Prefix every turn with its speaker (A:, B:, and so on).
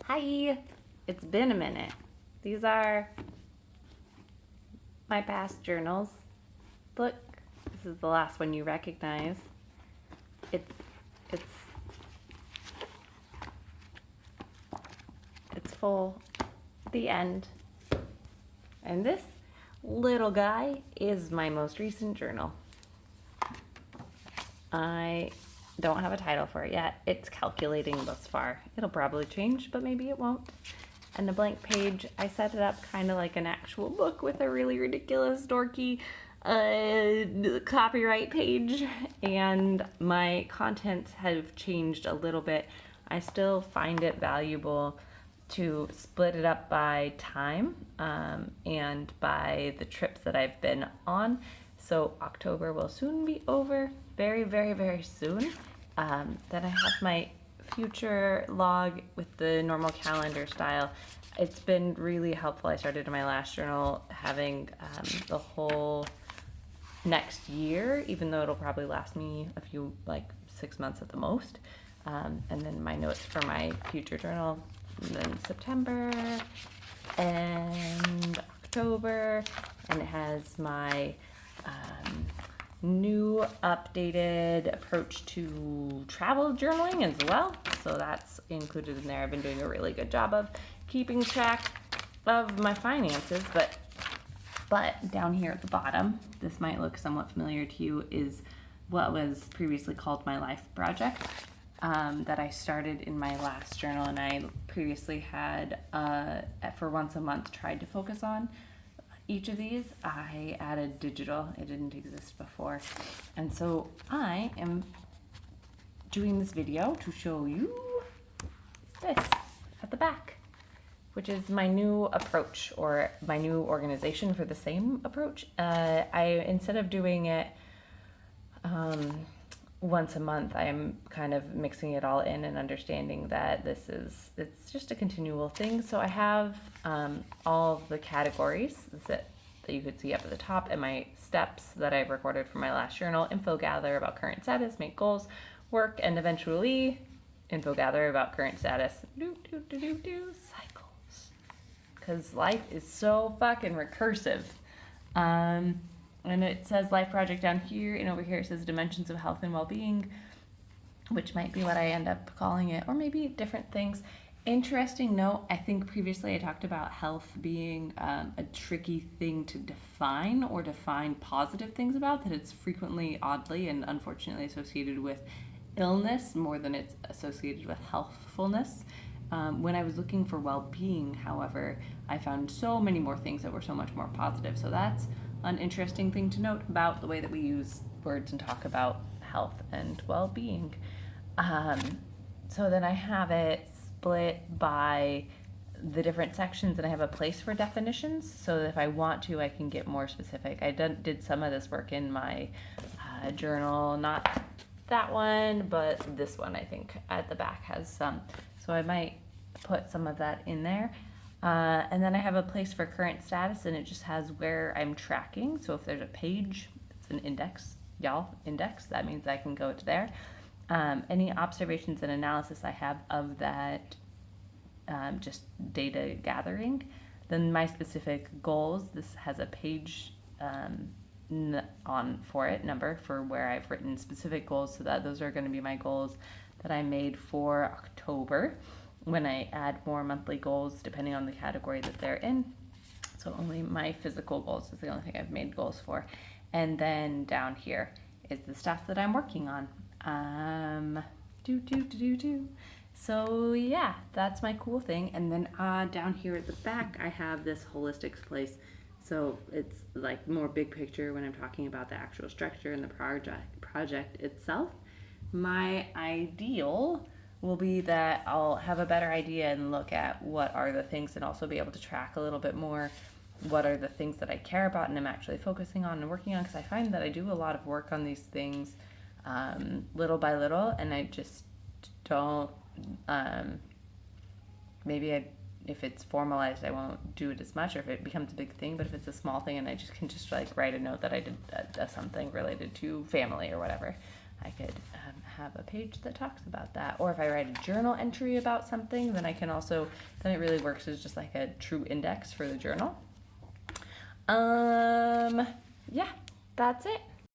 A: Hi, it's been a minute. These are my past journals. Look, this is the last one you recognize. It's it's it's full. The end. And this little guy is my most recent journal. I don't have a title for it yet. It's calculating thus far. It'll probably change, but maybe it won't. And the blank page, I set it up kind of like an actual book with a really ridiculous, dorky copyright page. And my contents have changed a little bit. I still find it valuable to split it up by time and by the trips that I've been on. So October will soon be over, very, very, very soon. Then I have my future log with the normal calendar style. It's been really helpful. I started in my last journal having the whole next year, even though it'll probably last me a few, like 6 months at the most. And then my notes for my future journal, and then September and October, and it has my new updated approach to travel journaling as well. So that's included in there. I've been doing a really good job of keeping track of my finances, but down here at the bottom, this might look somewhat familiar to you, is what was previously called my life project that I started in my last journal, and I previously had for once a month tried to focus on each of these. I added digital. It didn't exist before. And so I am doing this video to show you this at the back, which is my new approach, or my new organization for the same approach. Instead of doing it once a month, I'm kind of mixing it all in and understanding that it's just a continual thing. So I have all of the categories that you could see up at the top, and my steps that I've recorded from my last journal: info gather about current status, make goals, work, and eventually info gather about current status. Cycles. Because life is so fucking recursive. And it says life project down here, and over here it says dimensions of health and well-being, which might be what I end up calling it, or maybe different things. Interesting note, I think previously I talked about health being a tricky thing to define, or define positive things about, that it's frequently, oddly, and unfortunately associated with illness more than it's associated with healthfulness. When I was looking for well-being, however, I found so many more things that were so much more positive. So that's an interesting thing to note about the way that we use words and talk about health and well-being. So then I have it split by the different sections, and I have a place for definitions, so that if I want to, I can get more specific. I did some of this work in my journal, not that one, but this one I think at the back has some. So I might put some of that in there. And then I have a place for current status, and it just has where I'm tracking. So if there's a page, it's an index, index, that means I can go to there. Any observations and analysis I have of that, just data gathering. Then my specific goals, this has a page on for it, number, for where I've written specific goals, so that those are going to be my goals that I made for October, when I add more monthly goals depending on the category that they're in. So only my physical goals is the only thing I've made goals for. And then down here is the stuff that I'm working on. So yeah, that's my cool thing. And then down here at the back, I have this holistics place. So it's like more big picture when I'm talking about the actual structure and the project itself. My ideal will be that I'll have a better idea and look at what are the things, and also be able to track a little bit more what are the things that I care about and I'm actually focusing on and working on, because I find that I do a lot of work on these things little by little, and I just don't, if it's formalized, I won't do it as much, or if it becomes a big thing. But if it's a small thing and I can just like write a note that I did something related to family or whatever, I could have a page that talks about that. Or if I write a journal entry about something, then I can also, then it really works as just like a true index for the journal. Yeah, that's it.